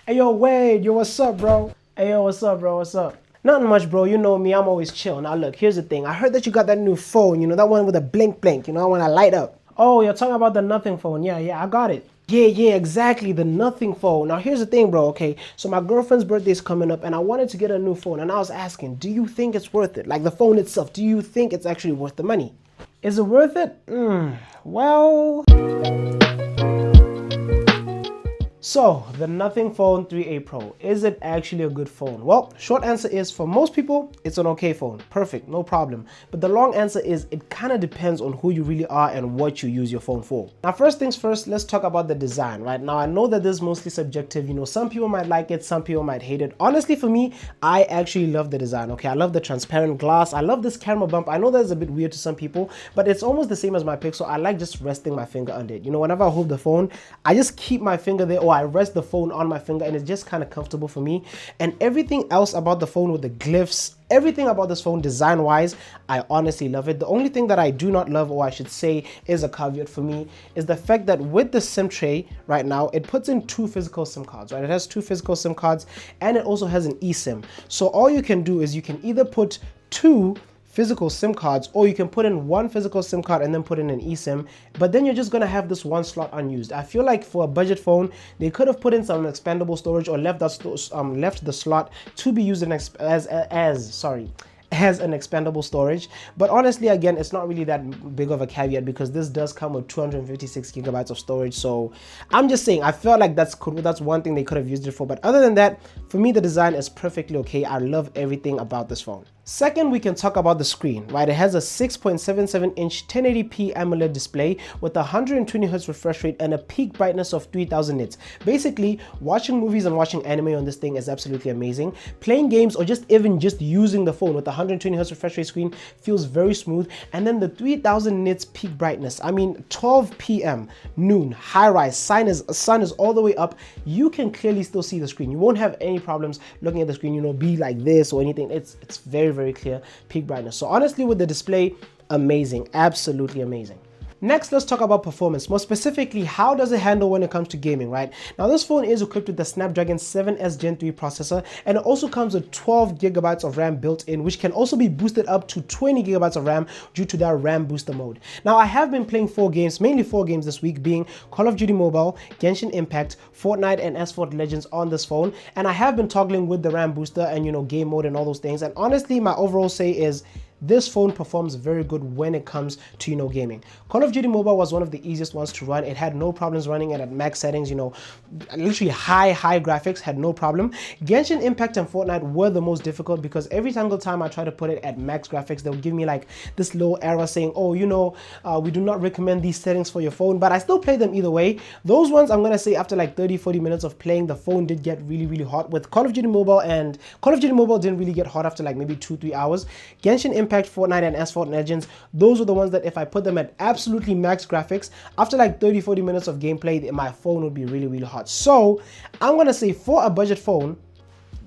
Hey yo, Wade, yo, what's up, bro? Hey yo, what's up, bro? What's up? Nothing much, bro. You know me, I'm always chill. Now look, here's the thing. I heard that you got that new phone, that one with a blink blink, that one I light up. Oh, you're talking about the nothing phone. Yeah, I got it. Yeah, exactly. The nothing phone. Now here's the thing, bro, okay? So my girlfriend's birthday is coming up and I wanted to get a new phone and I was asking, do you think it's worth it? Like the phone itself, do you think it's actually worth the money? Is it worth it? Well... So, the Nothing Phone 3A Pro, is it actually a good phone? Well, short answer is for most people, it's an okay phone. Perfect, no problem. But the long answer is it kind of depends on who you really are and what you use your phone for. Now, first things first, let's talk about the design, right? Now, I know that this is mostly subjective. Some people might like it, some people might hate it. Honestly, for me, I actually love the design, okay? I love the transparent glass. I love this camera bump. I know that's a bit weird to some people, but it's almost the same as my Pixel. I like just resting my finger under it. Whenever I hold the phone, I just keep my finger there or I rest the phone on my finger and it's just kind of comfortable for me. And everything else about the phone with the glyphs, everything about this phone design wise, I honestly love it. The only thing that I do not love, or I should say is a caveat for me, is the fact that with the SIM tray right now, it puts in two physical SIM cards, right? It has two physical SIM cards and it also has an eSIM. So all you can do is you can either put two physical SIM cards, or you can put in one physical SIM card and then put in an eSIM, but then you're just gonna have this one slot unused. I feel like for a budget phone, they could have put in some expandable storage or left the slot to be used as an expandable storage. But honestly, again, it's not really that big of a caveat because this does come with 256 gigabytes of storage. So I'm just saying, I felt like that's one thing they could have used it for. But other than that, for me, the design is perfectly okay. I love everything about this phone. Second, we can talk about the screen, right? It has a 6.77-inch 1080p AMOLED display with a 120Hz refresh rate and a peak brightness of 3000 nits. Basically, watching movies and watching anime on this thing is absolutely amazing. Playing games or just using the phone with the 120Hz refresh rate screen feels very smooth. And then the 3000 nits peak brightness. I mean, 12 p.m., noon, high rise, sun is all the way up. You can clearly still see the screen. You won't have any problems looking at the screen, be like this or anything. It's very clear, peak brightness. So honestly, with the display, amazing, absolutely amazing. Next, let's talk about performance. More specifically, how does it handle when it comes to gaming, right? Now, this phone is equipped with the Snapdragon 7S Gen 3 processor, and it also comes with 12 gigabytes of RAM built in, which can also be boosted up to 20 gigabytes of RAM due to their RAM booster mode. Now, I have been playing mainly four games this week, being Call of Duty Mobile, Genshin Impact, Fortnite, and S4 Legends on this phone, and I have been toggling with the RAM booster and game mode and all those things. And honestly, my overall say is this phone performs very good when it comes to gaming. Call of Duty Mobile was one of the easiest ones to run. It had no problems running it at max settings, literally high graphics, had no problem. Genshin Impact and Fortnite were the most difficult because every single time I try to put it at max graphics, they'll give me like this little error saying, oh, we do not recommend these settings for your phone, but I still play them either way. Those ones, I'm gonna say after like 30-40 minutes of playing, the phone did get really hot. With Call of Duty Mobile didn't really get hot after like maybe 2-3 hours. Genshin Impact, Fortnite, and S4 Legends, those were the ones that if I put them at absolutely max graphics, after like 30-40 minutes of gameplay, my phone would be really hot. So I'm gonna say for a budget phone,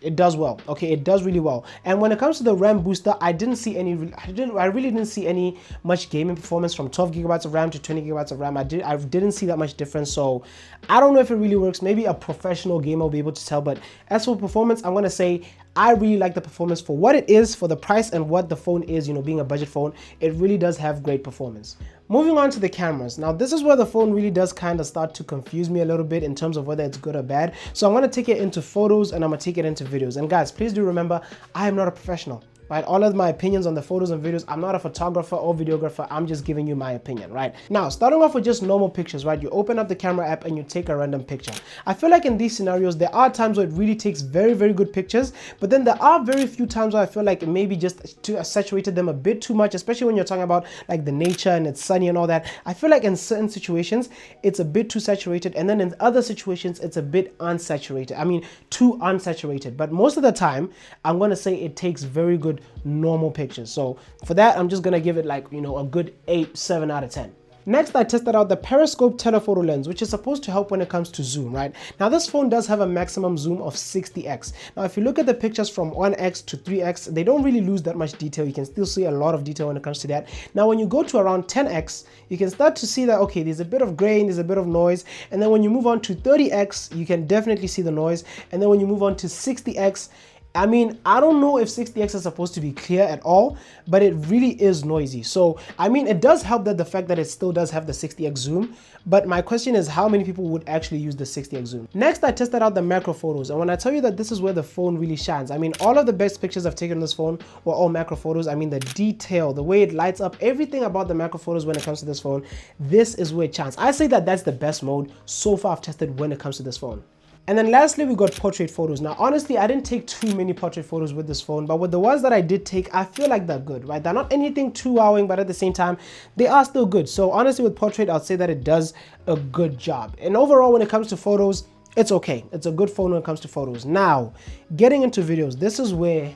it does well. Okay, it does really well. And when it comes to the RAM booster, I really didn't see any much gaming performance from 12 gigabytes of RAM to 20 gigabytes of RAM. I didn't see that much difference. So I don't know if it really works. Maybe a professional gamer will be able to tell. But as for performance, I'm gonna say I really like the performance for what it is, for the price and what the phone is, being a budget phone. It really does have great performance. Moving on to the cameras. Now, this is where the phone really does kind of start to confuse me a little bit in terms of whether it's good or bad. So I'm going to take it into photos and I'm going to take it into videos. And guys, please do remember, I am not a professional. Right? All of my opinions on the photos and videos, I'm not a photographer or videographer, I'm just giving you my opinion, right? Now, starting off with just normal pictures, right? You open up the camera app and you take a random picture. I feel like in these scenarios, there are times where it really takes very good pictures, but then there are very few times where I feel like it maybe just saturated them a bit too much, especially when you're talking about like the nature and it's sunny and all that. I feel like in certain situations, it's a bit too saturated, and then in other situations, it's a bit unsaturated. I mean, too unsaturated. But most of the time, I'm gonna say it takes very good normal pictures. So for that, I'm just gonna give it like, a good 8-7 out of 10. Next, I tested out the periscope telephoto lens, which is supposed to help when it comes to zoom, right? Now this phone does have a maximum zoom of 60x. Now if you look at the pictures from 1x to 3x, they don't really lose that much detail. You can still see a lot of detail when it comes to that. Now when you go to around 10x, you can start to see that, okay, there's a bit of grain, there's a bit of noise. And then when you move on to 30x, you can definitely see the noise. And then when you move on to 60x, I mean, I don't know if 60x is supposed to be clear at all, but it really is noisy. So, I mean, it does help that the fact that it still does have the 60x zoom, but my question is how many people would actually use the 60x zoom? Next, I tested out the macro photos, and when I tell you that this is where the phone really shines, I mean, all of the best pictures I've taken on this phone were all macro photos. I mean, the detail, the way it lights up, everything about the macro photos when it comes to this phone, this is where it shines. I say that that's the best mode so far I've tested when it comes to this phone. And then lastly, we got portrait photos. Now, honestly, I didn't take too many portrait photos with this phone, but with the ones that I did take, I feel like they're good, right? They're not anything too wowing, but at the same time, they are still good. So honestly, with portrait, I'd say that it does a good job. And overall, when it comes to photos, it's okay. It's a good phone when it comes to photos. Now, getting into videos, this is where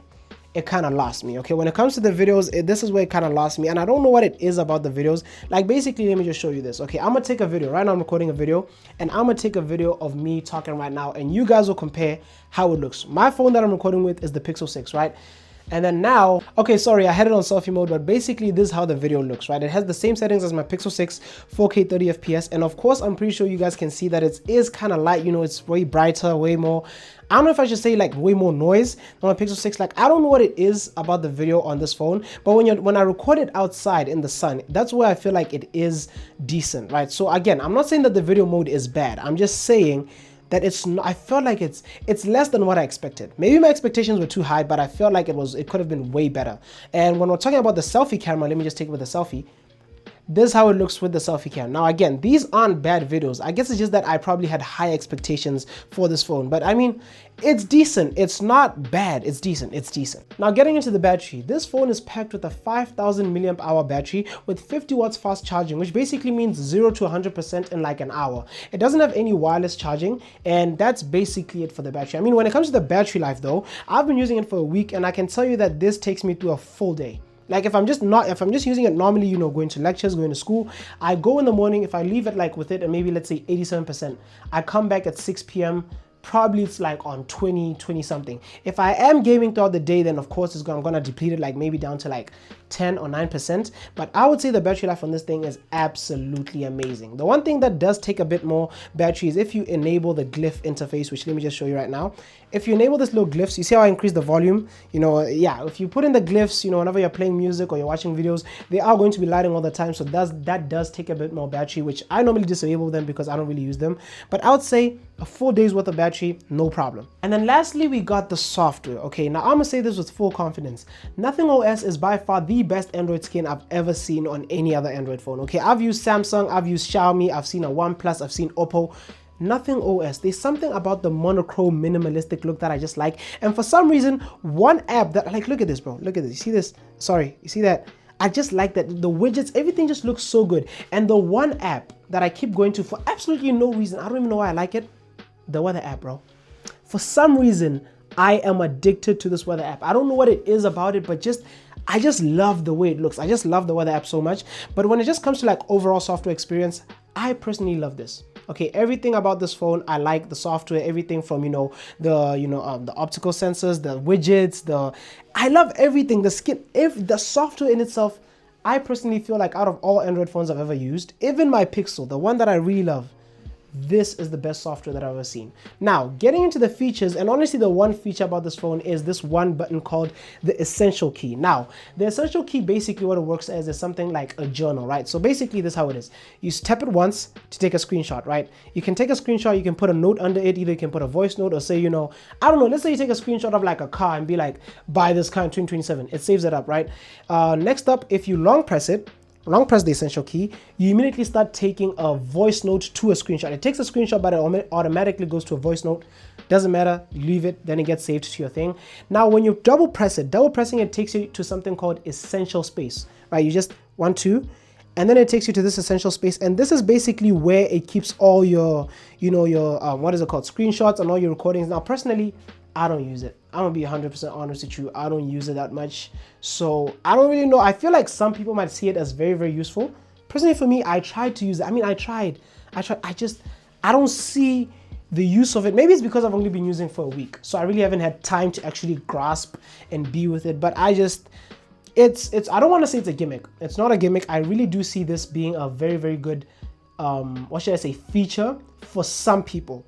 it kind of lost me. Okay, when it comes to the videos, this is where it kind of lost me, and I don't know what it is about the videos. Like basically, let me just show you this. Okay, I'm gonna take a video right now. I'm recording a video, and I'm gonna take a video of me talking right now, and you guys will compare how it looks. My phone that I'm recording with is the Pixel 6, right? And then now, okay, sorry, I had it on selfie mode, but basically this is how the video looks, right? It has the same settings as my Pixel 6, 4K 30 FPS. And of course, I'm pretty sure you guys can see that it is kind of light, you know, it's way brighter, way more, I don't know if I should say like way more noise on my Pixel 6. Like, I don't know what it is about the video on this phone, but when I record it outside in the sun, that's where I feel like it is decent, right? So again, I'm not saying that the video mode is bad. I'm just saying that it's not, I felt like it's less than what I expected. Maybe my expectations were too high, but I felt like it could have been way better. And when we're talking about the selfie camera, let me just take it with the selfie. This is how it looks with the selfie cam. Now again, these aren't bad videos. I guess it's just that I probably had high expectations for this phone, but I mean, it's decent. It's not bad. It's decent. It's decent. Now getting into the battery, this phone is packed with a 5,000 milliamp hour battery with 50 watts fast charging, which basically means 0 to 100% in like an hour. It doesn't have any wireless charging, and that's basically it for the battery. I mean, when it comes to the battery life though, I've been using it for a week, and I can tell you that this takes me through a full day. Like if I'm just using it normally, you know, going to lectures, going to school, I go in the morning, if I leave it like with it and maybe let's say 87%, I come back at 6 p.m. Probably it's like on 20 something. If I am gaming throughout the day, then of course I'm gonna deplete it like maybe down to like 10 or 9%. But I would say the battery life on this thing is absolutely amazing. The one thing that does take a bit more battery is if you enable the glyph interface, which let me just show you right now. If you enable this little glyphs, you see how I increase the volume? You know, yeah, if you put in the glyphs, you know, whenever you're playing music or you're watching videos, they are going to be lighting all the time. So that does take a bit more battery, which I normally disable them because I don't really use them. But I would say a full day's worth of battery, no problem. And then lastly, we got the software. Okay, now I'm gonna say this with full confidence. Nothing OS is by far the best Android skin I've ever seen on any other Android phone. Okay, I've used Samsung, I've used Xiaomi, I've seen a OnePlus, I've seen Oppo. Nothing OS. There's something about the monochrome minimalistic look that I just like. And for some reason, one app that, like, look at this, bro. Look at this. You see this? Sorry, you see that? I just like that. The widgets, everything just looks so good. And the one app that I keep going to for absolutely no reason, I don't even know why I like it, the weather app, bro. For some reason, I am addicted to this weather app. I don't know what it is about it, but I just love the way it looks. I just love the weather app so much. But when it just comes to like overall software experience, I personally love this. Okay, everything about this phone, I like the software, everything from, the optical sensors, the widgets, I love everything, the skin, the software in itself. I personally feel like out of all Android phones I've ever used, even my Pixel, the one that I really love, this is the best software that I've ever seen. Now, getting into the features, and honestly, the one feature about this phone is this one button called the Essential Key. Now, the Essential Key, basically what it works as is something like a journal, right? So basically, this is how it is. You tap it once to take a screenshot, right? You can take a screenshot, you can put a note under it, either you can put a voice note or say, I don't know, let's say you take a screenshot of like a car and be like, buy this car in 2027. It saves it up, right? Next up, if you long press the Essential Key, you immediately start taking a voice note to a screenshot. It takes a screenshot, but it automatically goes to a voice note. Doesn't matter, you leave it, then it gets saved to your thing. Now, when you double pressing it takes you to something called Essential Space, right? You just 1, 2, and then it takes you to this Essential Space, and this is basically where it keeps all your, what is it called, screenshots and all your recordings. Now, personally, I don't use it. I'm gonna be 100% honest with you. I don't use it that much. So I don't really know. I feel like some people might see it as very, very useful. Personally for me, I tried to use it. I mean, I don't see the use of it. Maybe it's because I've only been using it for a week, so I really haven't had time to actually grasp and be with it. But I don't want to say it's a gimmick. It's not a gimmick. I really do see this being a very, very good, what should I say, feature for some people.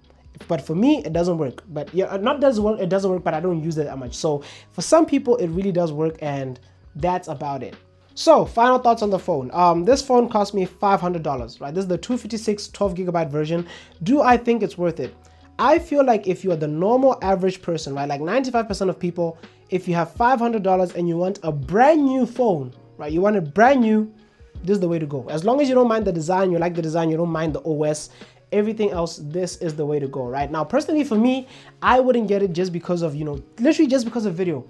But for me, it doesn't work. But yeah, it doesn't work, but I don't use it that much. So for some people, it really does work, and that's about it. So final thoughts on the phone. This phone cost me $500, right? This is the 256 12GB version. Do I think it's worth it? I feel like if you are the normal average person, right, like 95% of people, if you have $500 and you want a brand new phone, right, you want it brand new, this is the way to go. As long as you don't mind the design, you like the design, you don't mind the OS, everything else, this is the way to go, right? Now, personally for me, I wouldn't get it just because of, literally just because of video.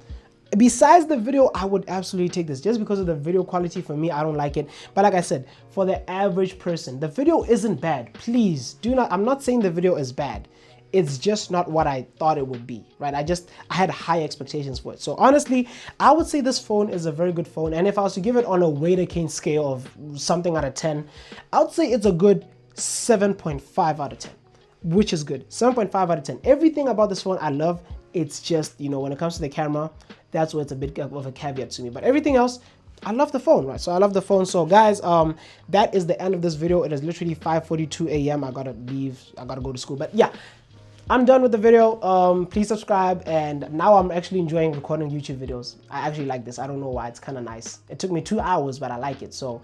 Besides the video, I would absolutely take this just because of the video quality. For me, I don't like it. But like I said, for the average person, the video isn't bad. Please do not, I'm not saying the video is bad. It's just not what I thought it would be, right? I had high expectations for it. So honestly, I would say this phone is a very good phone. And if I was to give it on a Waydacayn scale of something out of 10, I would say it's a good 7.5 out of 10, which is good. 7.5 out of 10. Everything about this phone I love. It's just, when it comes to the camera, that's where it's a bit of a caveat to me. But everything else, I love the phone, right? So I love the phone. So guys, that is the end of this video. It is literally 5:42 a.m. I gotta leave. I gotta go to school. But yeah, I'm done with the video. Please subscribe. And now I'm actually enjoying recording YouTube videos. I actually like this. I don't know why. It's kind of nice. It took me 2 hours, but I like it. So,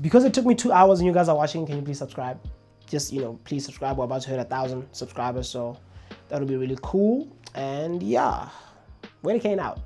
because it took me 2 hours and you guys are watching, can you please subscribe? Just, please subscribe. We're about to hit 1,000 subscribers. So that'll be really cool. And yeah, Waydacayn out.